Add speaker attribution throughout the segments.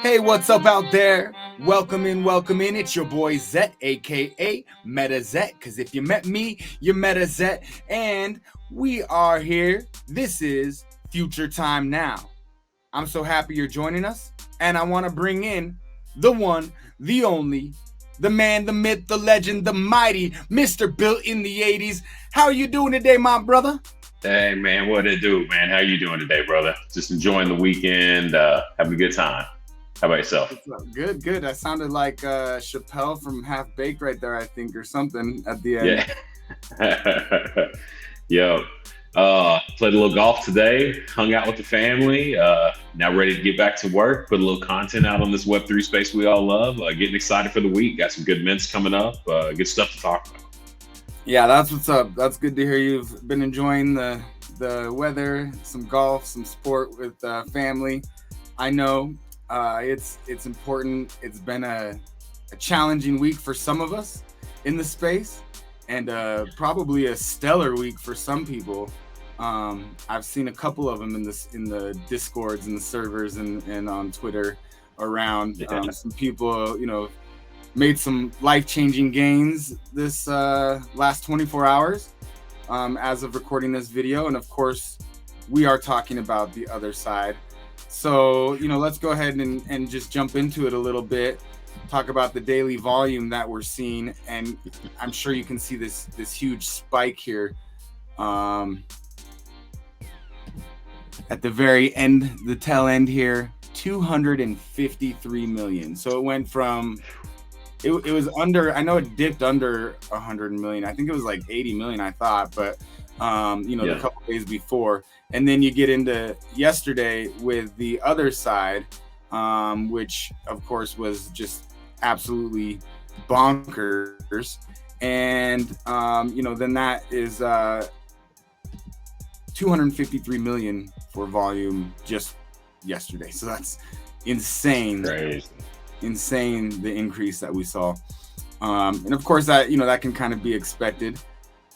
Speaker 1: Hey, what's up out there? Welcome in, welcome in. It's your boy Zet, aka Meta Zet. Because if you met me, you met a Zet. And we are here. This is Future Time Now. I'm so happy you're joining us. And I want to bring in the one, the only, the man, the myth, the legend, the mighty Mr. Built in the 80s. How are you doing today, my brother?
Speaker 2: Hey man, what it do, man? How you doing today, brother? Just enjoying the weekend, having a good time. How about yourself?
Speaker 1: Good, good. That sounded like Chappelle from Half Baked right there, I think, or something at the end.
Speaker 2: Yeah. Yo, played a little golf today, hung out with the family. Now ready to get back to work, put a little content out on this Web3 space we all love. Getting excited for the week. Got some good mints coming up. Good stuff to talk about.
Speaker 1: Yeah, that's what's up. That's good to hear you've been enjoying the weather, some golf, some sport with family. I know it's important. It's been a challenging week for some of us in the space, and probably a stellar week for some people. I've seen a couple of them in the discords and the servers and on Twitter around. Some people, made some life-changing gains this last 24 hours as of recording this video, and of course we are talking about the other side. So let's go ahead and just jump into it a little bit, talk about the daily volume that we're seeing. And I'm sure you can see this huge spike here at the very end, the tail end here, 253 million. So it went from it was under, I know it dipped under 100 million. I think it was like 80 million, I thought, but a couple days before. And then you get into yesterday with the other side, which of course was just absolutely bonkers. And then that is 253 million for volume just yesterday. So that's insane.
Speaker 2: Crazy.
Speaker 1: Insane, the increase that we saw. And of course that that can kind of be expected,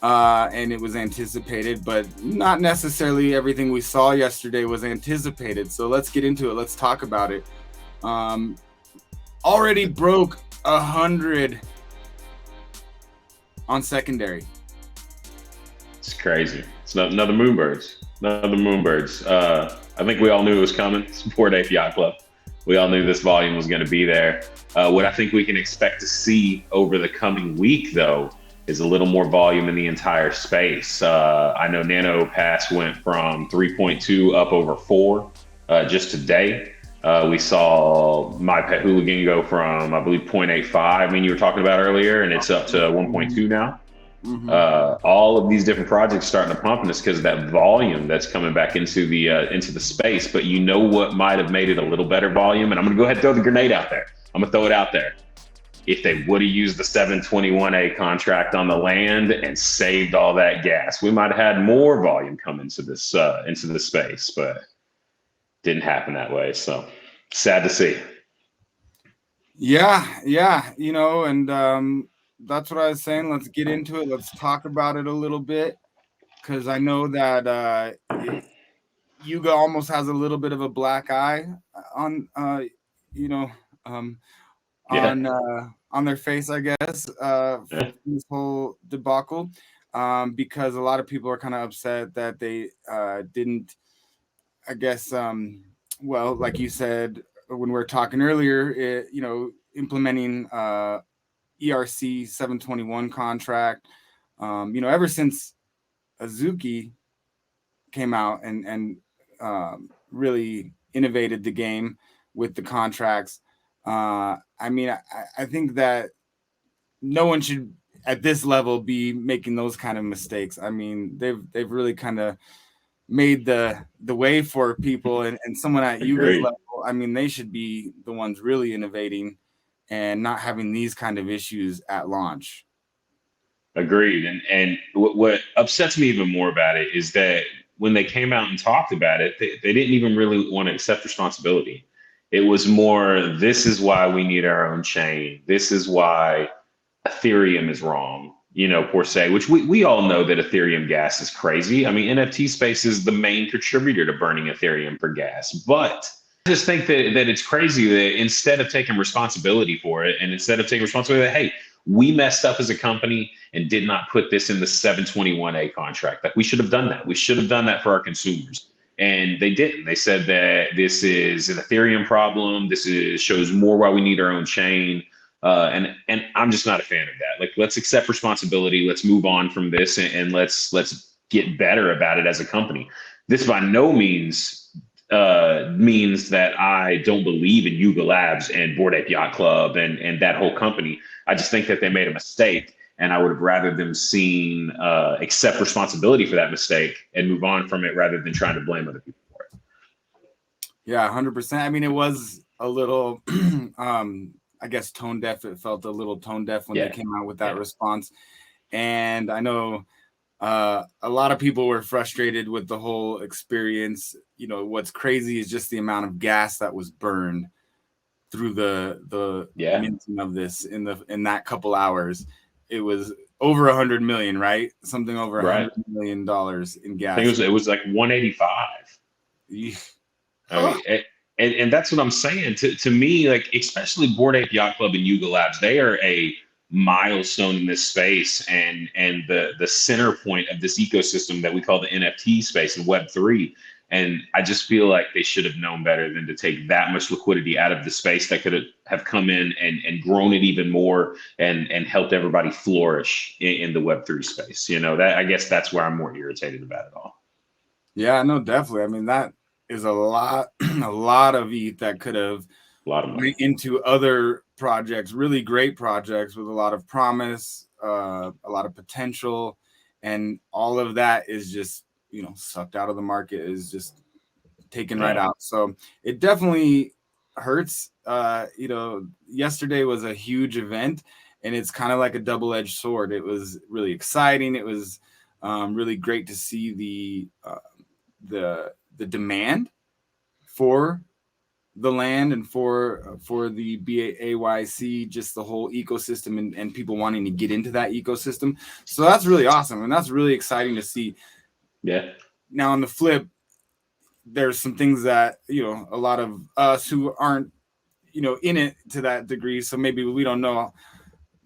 Speaker 1: and it was anticipated, but not necessarily everything we saw yesterday was anticipated. So let's get into it. Let's talk about it. Already broke 100 on secondary.
Speaker 2: It's crazy. It's another Moonbirds. I think we all knew it was coming. Support API Club. We all knew this volume was going to be there. What I think we can expect to see over the coming week, though, is a little more volume in the entire space. I know Nato Pass went from 3.2 up over 4 just today. We saw My Pet Hooligan go from, I believe, 0.85. I mean, you were talking about earlier, and it's up to 1.2 now. Mm-hmm. All of these different projects starting to pump, and it's because of that volume that's coming back into the space. But you know what might have made it a little better volume? And I'm going to go ahead and throw the grenade out there. I'm going to throw it out there. If they would have used the 721A contract on the land and saved all that gas, we might have had more volume come into this space, but didn't happen that way. So sad to see.
Speaker 1: Yeah, and that's what I was saying. Let's get into it. Let's talk about it a little bit, because I know that Yuga almost has a little bit of a black eye on on their face, I guess, for this whole debacle, because a lot of people are kind of upset that they didn't, I guess, well, like you said when we were talking earlier, implementing ERC 721 contract. Ever since Azuki came out and really innovated the game with the contracts. I think that no one should at this level be making those kind of mistakes. I mean, they've really kind of made the way for people, and someone at Yuga's level, I mean, they should be the ones really innovating and not having these kind of issues at launch.
Speaker 2: Agreed. And what upsets me even more about it is that when they came out and talked about it, they didn't even really want to accept responsibility. It was more, this is why we need our own chain. This is why Ethereum is wrong, per se, which we all know that Ethereum gas is crazy. I mean, NFT space is the main contributor to burning Ethereum for gas, but just think that it's crazy that instead of taking responsibility for it, and instead of taking responsibility that, hey, we messed up as a company and did not put this in the 721A contract. Like, we should have done that. We should have done that for our consumers. And they didn't. They said that this is an Ethereum problem. This is shows more why we need our own chain. And I'm just not a fan of that. Like, let's accept responsibility. Let's move on from this, and let's get better about it as a company. This by no means means that I don't believe in Yuga Labs and Bored Ape Yacht Club and that whole company. I just think that they made a mistake, and I would have rather them seen accept responsibility for that mistake and move on from it rather than trying to blame other people for it.
Speaker 1: Yeah, 100%. I mean, it was a little, I guess, tone deaf. It felt a little tone deaf when they came out with that response. And I know a lot of people were frustrated with the whole experience. You know, what's crazy is just the amount of gas that was burned through the minting of this in that couple hours. It was over 100 million, right? Something over $100 million in gas.
Speaker 2: I think it was like 185. I mean, and that's what I'm saying. To me, like, especially Bored Ape Yacht Club and Yuga Labs, they are a milestone in this space and the center point of this ecosystem that we call the NFT space and Web3. And I just feel like they should have known better than to take that much liquidity out of the space that could have come in and grown it even more and helped everybody flourish in the Web3 space. You know, that, I guess that's where I'm more irritated about it all.
Speaker 1: Yeah, no, definitely. I mean, that is a lot of ETH that could have went into other projects, really great projects with a lot of promise, a lot of potential, and all of that is just, you know, sucked out of the market, is just taken right out. So it definitely hurts. You know, yesterday was a huge event, and it's kind of like a double-edged sword. It was really exciting. It was really great to see the demand for the land and for the BAYC, just the whole ecosystem, and people wanting to get into that ecosystem. So that's really awesome, and that's really exciting to see.
Speaker 2: Yeah.
Speaker 1: Now on the flip, there's some things that, you know, a lot of us who aren't, you know, in it to that degree, so maybe we don't know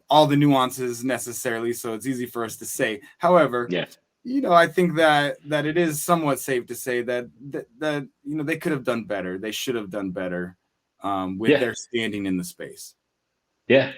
Speaker 1: all the nuances necessarily, so it's easy for us to say. However, you know, I think that it is somewhat safe to say that you know, they could have done better. They should have done better with their standing in the space.
Speaker 2: But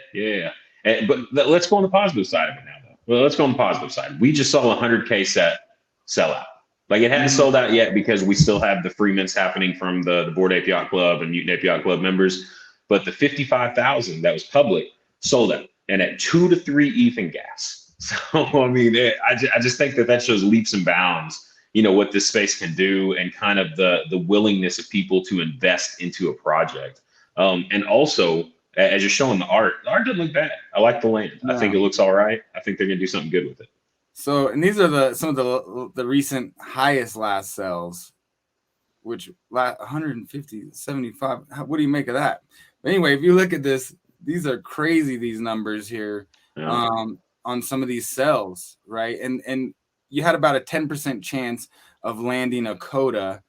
Speaker 2: let's go on the positive side of it now, though. Well, let's go on the positive side. We just saw a 100K set sell out. Like, it hadn't sold out yet because we still have the free mints happening from the Bored Ape Yacht Club and Mutant Ape Yacht Club members. But the 55,000 that was public sold out, and at 2 to 3 ETH in gas. So, I mean, I just think that shows leaps and bounds, you know, what this space can do, and kind of the willingness of people to invest into a project. And also, as you're showing the art doesn't look bad. I like the land. I think it looks all right. I think they're going to do something good with it.
Speaker 1: So, and these are some of the recent highest last sells, which 150, 75. What do you make of that? But anyway, if you look at this, these are crazy, these numbers here on some of these sells, right? And you had about a 10% chance of landing a coda.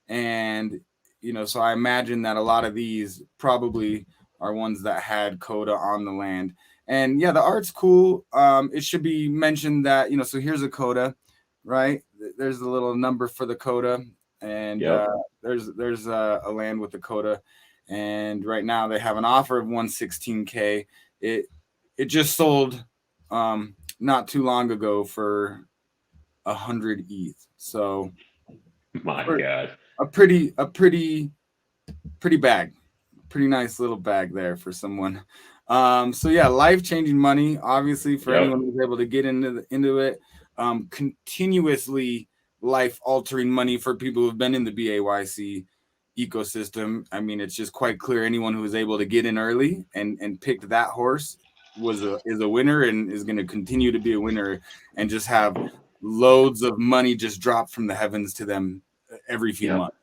Speaker 1: And, you know, so I imagine that a lot of these probably are ones that had coda on the land. And yeah, the art's cool. It should be mentioned that, you know, so here's a coda, right? There's a little number for the coda, and there's a land with the coda. And right now they have an offer of 116K. It just sold not too long ago for 100 ETH. So
Speaker 2: my God,
Speaker 1: a pretty bag, pretty nice little bag there for someone. So yeah, life-changing money, obviously, for anyone who's able to get into it. Continuously life-altering money for people who've been in the BAYC ecosystem. I mean, it's just quite clear anyone who was able to get in early and picked that horse is a winner, and is going to continue to be a winner, and just have loads of money just drop from the heavens to them every few months.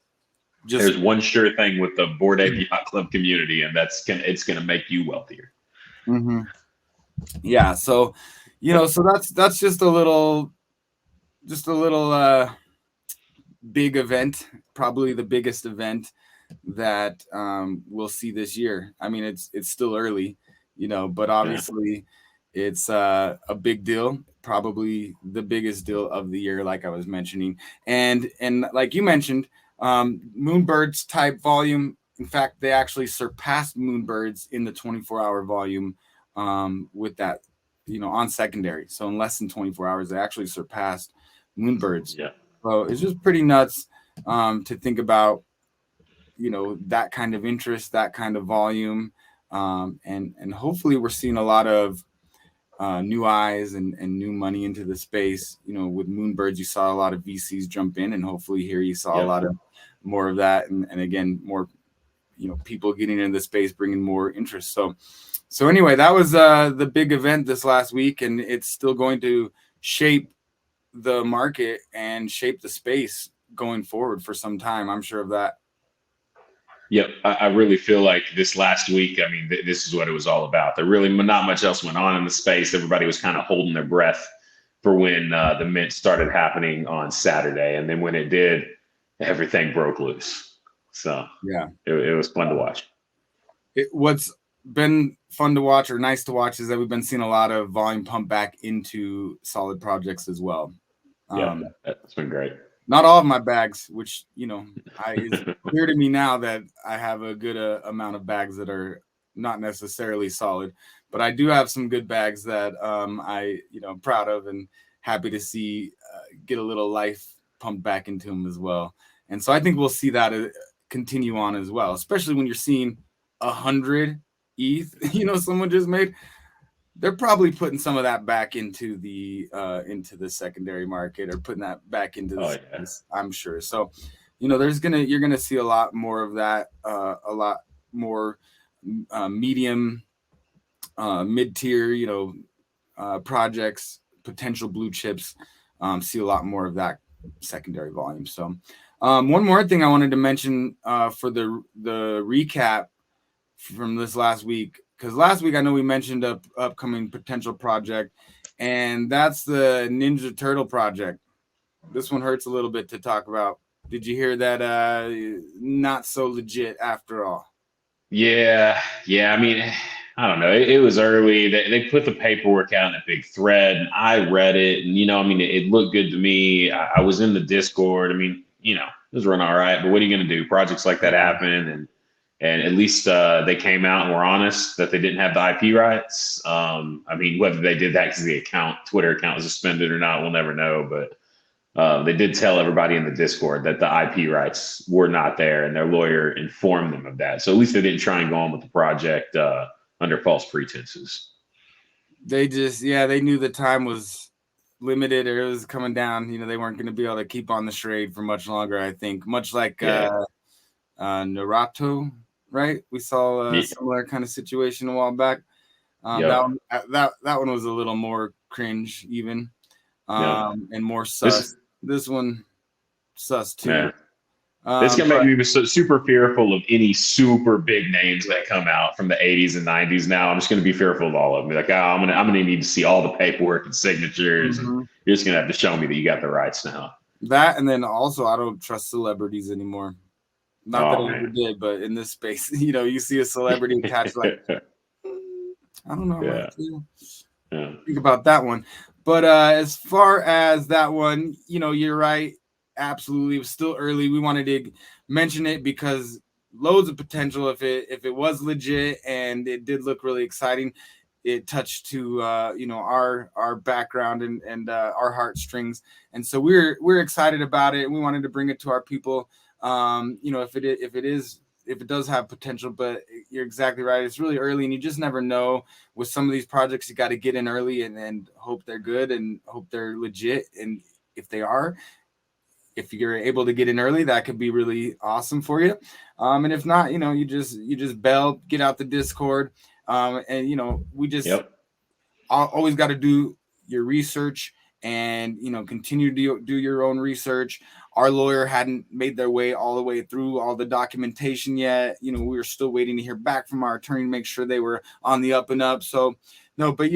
Speaker 2: There's one sure thing with the Bored Ape Yacht Club community, and it's gonna make you wealthier.
Speaker 1: Yeah, so, you know, so that's just a little big event, probably the biggest event that we'll see this year. I mean, it's still early, but
Speaker 2: Yeah.
Speaker 1: obviously it's a big deal, probably the biggest deal of the year, like I was mentioning, and like you mentioned, Moonbirds type volume. In fact, they actually surpassed Moonbirds in the 24-hour volume with that, on secondary. So in less than 24 hours, they actually surpassed Moonbirds.
Speaker 2: Yeah.
Speaker 1: So it's just pretty nuts to think about, that kind of interest, that kind of volume, and hopefully we're seeing a lot of new eyes and new money into the space. With Moonbirds, you saw a lot of VCs jump in, and hopefully here you saw a
Speaker 2: Yep.
Speaker 1: lot of more of that, and again, more people getting into the space, bringing more interest. So anyway, that was the big event this last week, and it's still going to shape the market and shape the space going forward for some time. I'm sure of that.
Speaker 2: Yep, I really feel like this last week, I mean, this is what it was all about. There really not much else went on in the space. Everybody was kind of holding their breath for when the mint started happening on Saturday. And then when it did, everything broke loose. So
Speaker 1: Yeah.
Speaker 2: it was fun to watch.
Speaker 1: What's been fun to watch or nice to watch is that we've been seeing a lot of volume pump back into solid projects as well.
Speaker 2: Yeah, that's been great.
Speaker 1: Not all of my bags, which, it's clear to me now that I have a good amount of bags that are not necessarily solid, but I do have some good bags that I'm proud of and happy to see get a little life pumped back into them as well. And so I think we'll see that continue on as well, especially when you're seeing 100 ETH, someone just made. They're probably putting some of that back into the secondary market, or putting that back into the space, I'm sure. So, you're gonna see a lot more of that, a lot more medium, mid-tier, projects, potential blue chips. See a lot more of that secondary volume. So, one more thing I wanted to mention for the recap from this last week, because last week I know we mentioned a upcoming potential project, and that's the Ninja Turtle project. This one hurts a little bit to talk about. Did you hear that? Not so legit after all.
Speaker 2: Yeah. I mean, I don't know. It was early. They put the paperwork out in a big thread, and I read it, and I mean, it looked good to me. I was in the Discord. I mean, it was running all right. But what are you going to do? Projects like that happen, and at least they came out and were honest that they didn't have the IP rights. I mean, whether they did that because the Twitter account was suspended or not, we'll never know. But they did tell everybody in the Discord that the IP rights were not there, and their lawyer informed them of that. So at least they didn't try and go on with the project under false pretenses.
Speaker 1: They they knew the time was limited, or it was coming down. They weren't going to be able to keep on the charade for much longer, I think. Much like Nato, right? We saw a similar kind of situation a while back. That one was a little more cringe, even, and more sus. This one, sus too.
Speaker 2: Yeah. This can make me super fearful of any super big names that come out from the 80s and 90s. Now I'm just going to be fearful of all of them. Like, I'm going to need to see all the paperwork and signatures, and you're just going to have to show me that you got the rights now.
Speaker 1: That, and then also I don't trust celebrities anymore. Not that I ever did, but in this space, you see a celebrity attached, like, I don't know. Think about that one. But as far as that one, you're right. Absolutely. It was still early. We wanted to mention it because loads of potential if it was legit, and it did look really exciting. It touched to our background and our heartstrings, and so we're excited about it. We wanted to bring it to our people. If it does have potential, but you're exactly right. It's really early, and you just never know. With some of these projects, you got to get in early and hope they're good and hope they're legit. And if they are, if you're able to get in early, that could be really awesome for you. And if not, you just bail, get out the Discord. And we just always got to do your research and continue to do your own research. Our lawyer hadn't made their way all the way through all the documentation yet. We were still waiting to hear back from our attorney to make sure they were on the up and up. So no, but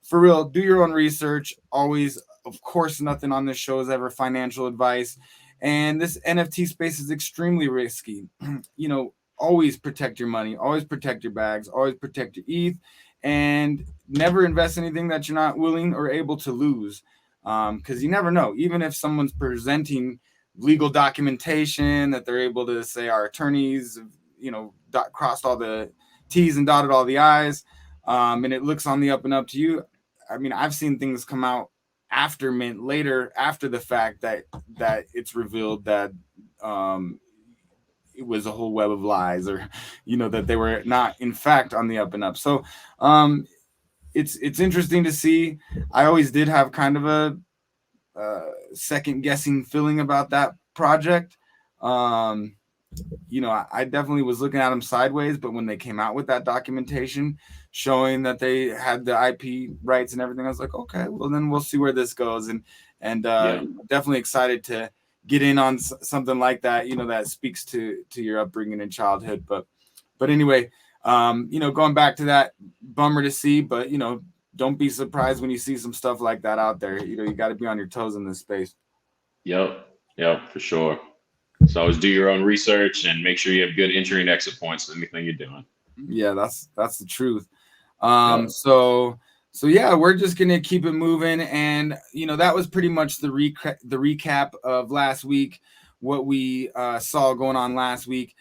Speaker 1: for real, do your own research. Always, of course, nothing on this show is ever financial advice. And this NFT space is extremely risky. You know, always protect your money, always protect your bags, always protect your ETH, and never invest anything that you're not willing or able to lose. Because you never know. Even if someone's presenting legal documentation that they're able to say our attorneys, you know, crossed all the T's and dotted all the I's, and it looks on the up and up to you. I mean, I've seen things come out after mint, later after the fact, that it's revealed that it was a whole web of lies, or you know, that they were not in fact on the up and up. So it's interesting to see. I always did have kind of a second guessing feeling about that project. You know, I definitely was looking at them sideways, but when they came out with that documentation showing that they had the IP rights and everything, I was like, okay, well then we'll see where this goes. And definitely excited to get in on something like that, you know, that speaks to your upbringing and childhood. But anyway, you know, going back to that, bummer to see, but you know, don't be surprised when you see some stuff like that out there. You know, you got to be on your toes in this space.
Speaker 2: Yep, for sure. So always do your own research and make sure you have good entry and exit points to anything you're doing.
Speaker 1: Yeah, that's the truth. So yeah, we're just gonna keep it moving, and you know, that was pretty much the recap of last week, what we saw going on last week.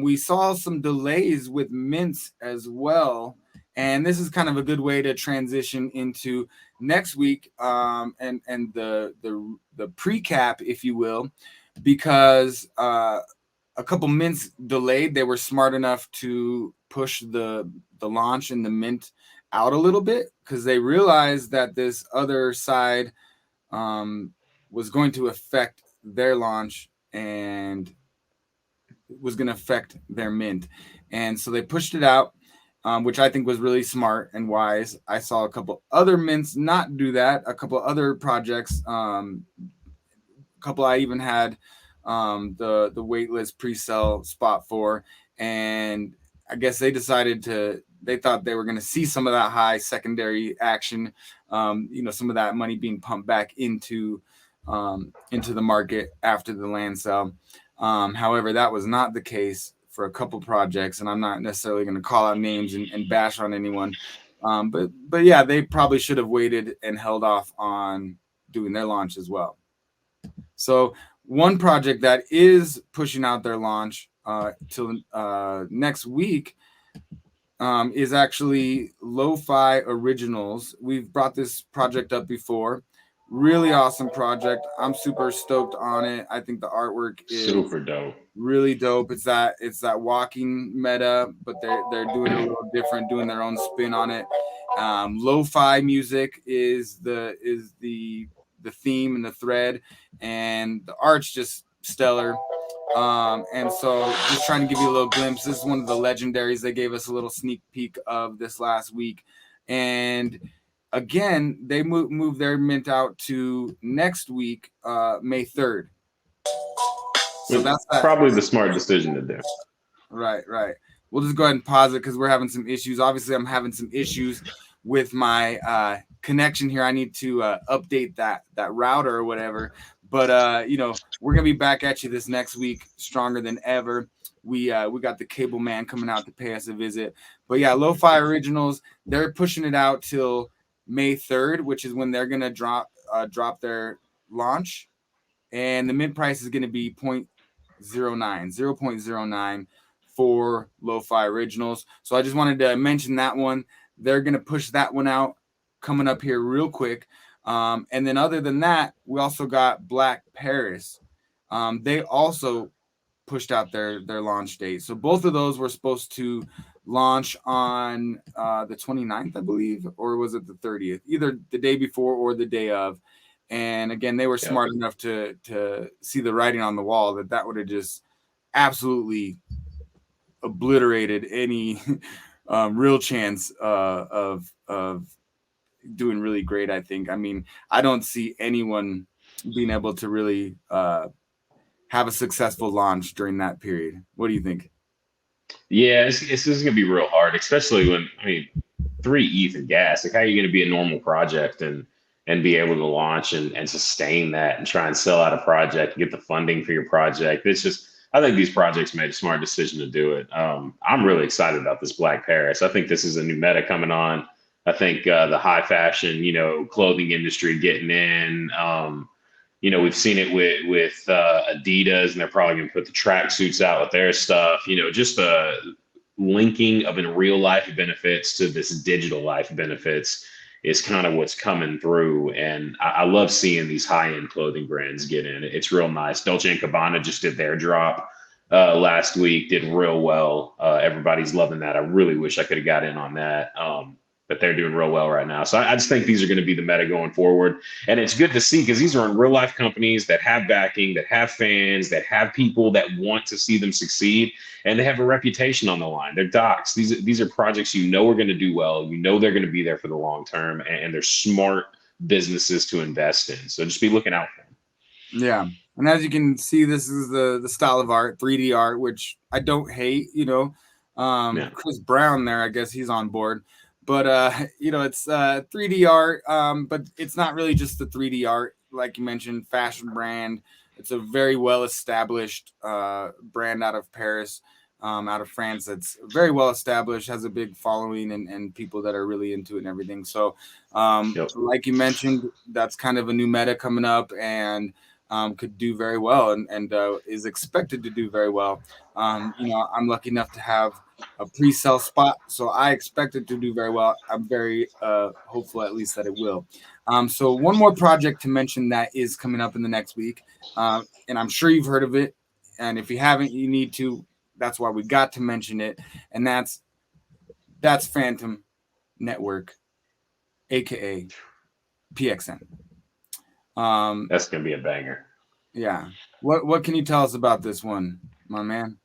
Speaker 1: We saw some delays with mints as well, and this is kind of a good way to transition into next week, and the pre-cap, if you will, because a couple mints delayed. They were smart enough to push the launch and the mint out a little bit because they realized that this other side was going to affect their launch and was going to affect their mint. And so they pushed it out, which I think was really smart and wise. I saw a couple other mints not do that, a couple other projects, a couple I even had the waitlist pre-sale spot for, and I guess they decided they thought they were going to see some of that high secondary action, you know, some of that money being pumped back into the market after the land sale. However, that was not the case for a couple projects, and I'm not necessarily going to call out names and bash on anyone, but yeah, they probably should have waited and held off on doing their launch as well. So one project that is pushing out their launch till next week is actually Lo-Fi Originals. We've brought this project up before. Really awesome project. I'm super stoked on it. I think the artwork is
Speaker 2: super dope.
Speaker 1: Really dope. It's that walking meta, but they're doing it a little different, doing their own spin on it. Lo-fi music is the theme and the thread, and the art's just stellar. And so just trying to give you a little glimpse. This is one of the legendaries. They gave us a little sneak peek of this last week. And again, they moved their mint out to next week, May 3rd.
Speaker 2: So that's probably the smart decision to do.
Speaker 1: Right. We'll just go ahead and pause it because we're having some issues. Obviously, I'm having some issues with my connection here. I need to update that router or whatever. But you know, we're gonna be back at you this next week, stronger than ever. We got the cable man coming out to pay us a visit. But yeah, Lo-Fi Originals, they're pushing it out till May 3rd, which is when they're gonna drop their launch, and the mint price is gonna be 0.09 for Lo-Fi Originals. So I just wanted to mention that one. They're gonna push that one out coming up here real quick. And then other than that, we also got Black Paris. They also pushed out their launch date. So both of those were supposed to launch on the 29th, I believe, or was it the 30th? Either the day before or the day of. And again, they were smart enough to see the writing on the wall that would have just absolutely obliterated any real chance of doing really great. I think. I mean, I don't see anyone being able to really have a successful launch during that period. What do you think?
Speaker 2: Yeah, this is gonna be real hard, especially when 3 ETH and gas. Like, how are you gonna be a normal project and and be able to launch and sustain that and try and sell out a project, get the funding for your project. It's just, I think these projects made a smart decision to do it. I'm really excited about this Black Paris. I think this is a new meta coming on. I think the high fashion, clothing industry getting in. We've seen it with Adidas, and they're probably going to put the tracksuits out with their stuff. Just the linking of in real life benefits to this digital life benefits is kind of what's coming through. And I love seeing these high-end clothing brands get in. It's real nice. Dolce & Gabbana just did their drop last week, did real well. Everybody's loving that. I really wish I could have got in on that. But they're doing real well right now. So I just think these are going to be the meta going forward. And it's good to see because these are in real life companies that have backing, that have fans, that have people that want to see them succeed. And they have a reputation on the line. They're docs. These are projects are going to do well. They're going to be there for the long term. And they're smart businesses to invest in. So just be looking out for them.
Speaker 1: Yeah. And as you can see, this is the style of art, 3D art, which I don't hate, Chris Brown there, I guess he's on board. But, it's 3D art, but it's not really just the 3D art. Like you mentioned, fashion brand. It's a very well-established brand out of Paris, out of France. That's very well-established, has a big following and people that are really into it and everything. So, like you mentioned, that's kind of a new meta coming up and could do very well and is expected to do very well. I'm lucky enough to have a pre-sale spot, so I expect it to do very well. I'm very hopeful at least that it will. So one more project to mention that is coming up in the next week, and I'm sure you've heard of it, and if you haven't, you need to. That's why we got to mention it, and that's Phantom Network, aka PXN.
Speaker 2: That's gonna be a banger.
Speaker 1: Yeah. What can you tell us about this one, my man?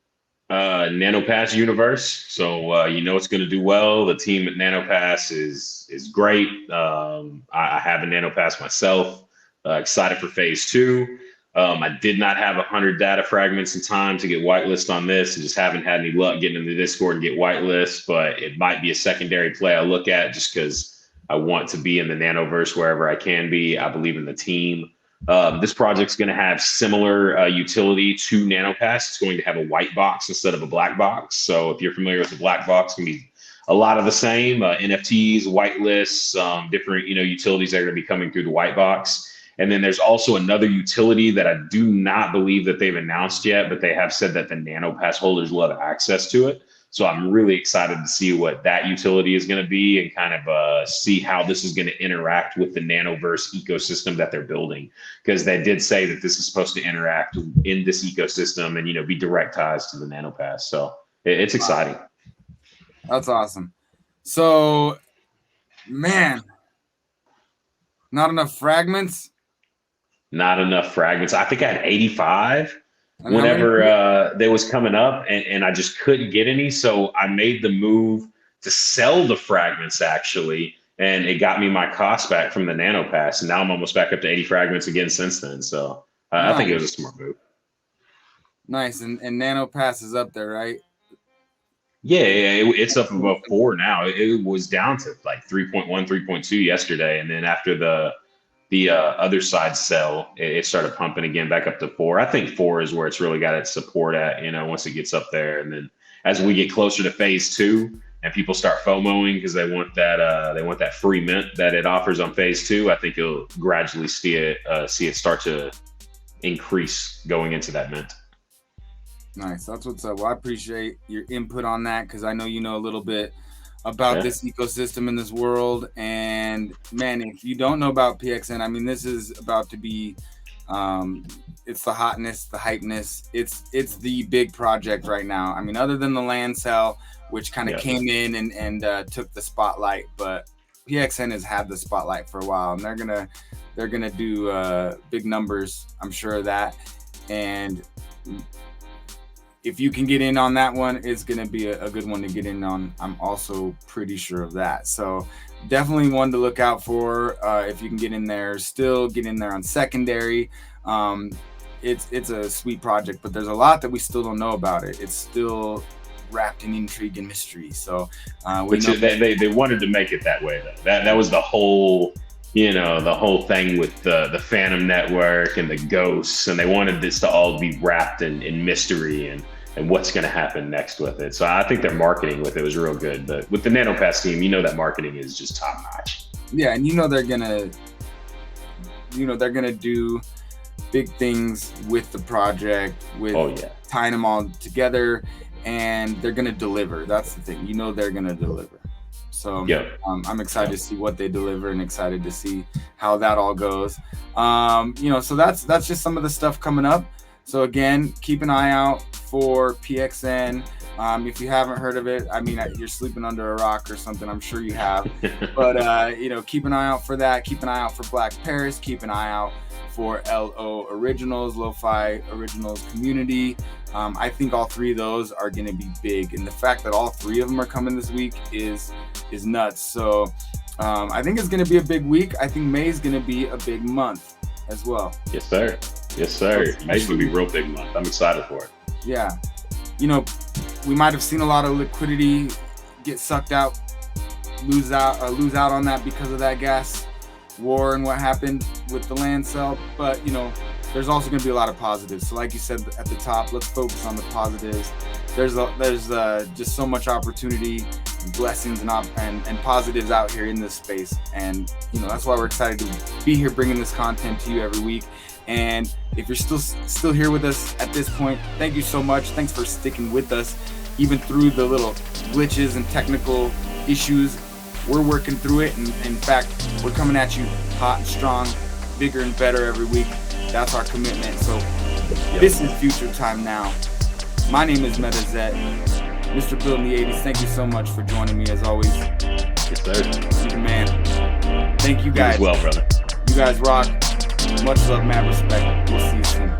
Speaker 2: NanoPass universe. So it's going to do well. The team at NanoPass is great. I have a NanoPass myself. Excited for phase 2. I did not have 100 data fragments in time to get whitelist on this. I just haven't had any luck getting into Discord and get whitelist, but it might be a secondary play I look at just because I want to be in the Nanoverse wherever I can be. I believe in the team. This project's going to have similar utility to NanoPass. It's going to have a white box instead of a black box. So if you're familiar with the black box, it's going to be a lot of the same NFTs, whitelists, different utilities that are going to be coming through the white box. And then there's also another utility that I do not believe that they've announced yet, but they have said that the NanoPass holders will have access to it. So I'm really excited to see what that utility is going to be and kind of see how this is going to interact with the Nanoverse ecosystem that they're building. Because they did say that this is supposed to interact in this ecosystem and, be direct ties to the NanoPass. So it's exciting.
Speaker 1: That's awesome. So, man, not enough fragments?
Speaker 2: Not enough fragments. I think I had 85. Whenever they was coming up and I just couldn't get any. So I made the move to sell the fragments actually. And it got me my cost back from the NanoPass. And now I'm almost back up to 80 fragments again since then. So nice. I think it was a smart move.
Speaker 1: Nice. And NanoPass is up there, right?
Speaker 2: Yeah, it's up above 4 now. It was down to like 3.1, 3.2 yesterday. And then after the other side sell, it started pumping again back up to 4. I think 4 is where it's really got its support at, once it gets up there. And then as we get closer to phase 2 and people start FOMOing because they want that free mint that it offers on phase 2, I think you'll gradually see it start to increase going into that mint.
Speaker 1: Nice. That's what's up. Well, I appreciate your input on that because I know you know a little bit about this ecosystem in this world. And man, if you don't know about PXN, I mean, this is about to be it's the hotness, the hypeness. It's the big project right now. I mean, other than the land sale, which kind of came in and took the spotlight, but PXN has had the spotlight for a while, and they're gonna do big numbers. I'm sure of that. And if you can get in on that one, it's going to be a good one to get in on. I'm also pretty sure of that. So definitely one to look out for if you can get in there. Still get in there on secondary. It's a sweet project, but there's a lot that we still don't know about it. It's still wrapped in intrigue and mystery. So
Speaker 2: they wanted to make it that way, though. That was the whole the whole thing with the Phantom Network and the ghosts, and they wanted this to all be wrapped in mystery and what's going to happen next with it. So I think their marketing with it was real good. But with the NanoPass team, that marketing is just top notch.
Speaker 1: Yeah, and they're gonna do big things with the project, with tying them all together, and they're gonna deliver. That's the thing. They're gonna deliver. So I'm excited to see what they deliver and excited to see how that all goes. So that's just some of the stuff coming up. So again, keep an eye out for PXN. If you haven't heard of it, you're sleeping under a rock or something. I'm sure you have. But, keep an eye out for that. Keep an eye out for Black Paris. Keep an eye out for LO Originals, Lo-Fi Originals Community. I think all three of those are going to be big. And the fact that all three of them are coming this week is nuts. So I think it's going to be a big week. I think May is going to be a big month as well.
Speaker 2: Yes, sir. Yes, sir. May's going to be a real big month. I'm excited for it.
Speaker 1: Yeah. We might have seen a lot of liquidity get sucked out, lose out on that because of that gas war and what happened with the land sale. But, there's also going to be a lot of positives. So like you said at the top, let's focus on the positives. There's just so much opportunity, and blessings and positives out here in this space. And, that's why we're excited to be here bringing this content to you every week. And if you're still here with us at this point, thank you so much. Thanks for sticking with us, even through the little glitches and technical issues. We're working through it, and in fact, we're coming at you hot and strong, bigger and better every week. That's our commitment. So This is Future Time Now. My name is Metazet, Mr. Bill in the 80s. Thank you so much for joining me as always.
Speaker 2: Yes, sir.
Speaker 1: You're the man. Thank you guys.
Speaker 2: You as well, brother.
Speaker 1: You guys rock. Much love, mad respect. We'll see you soon.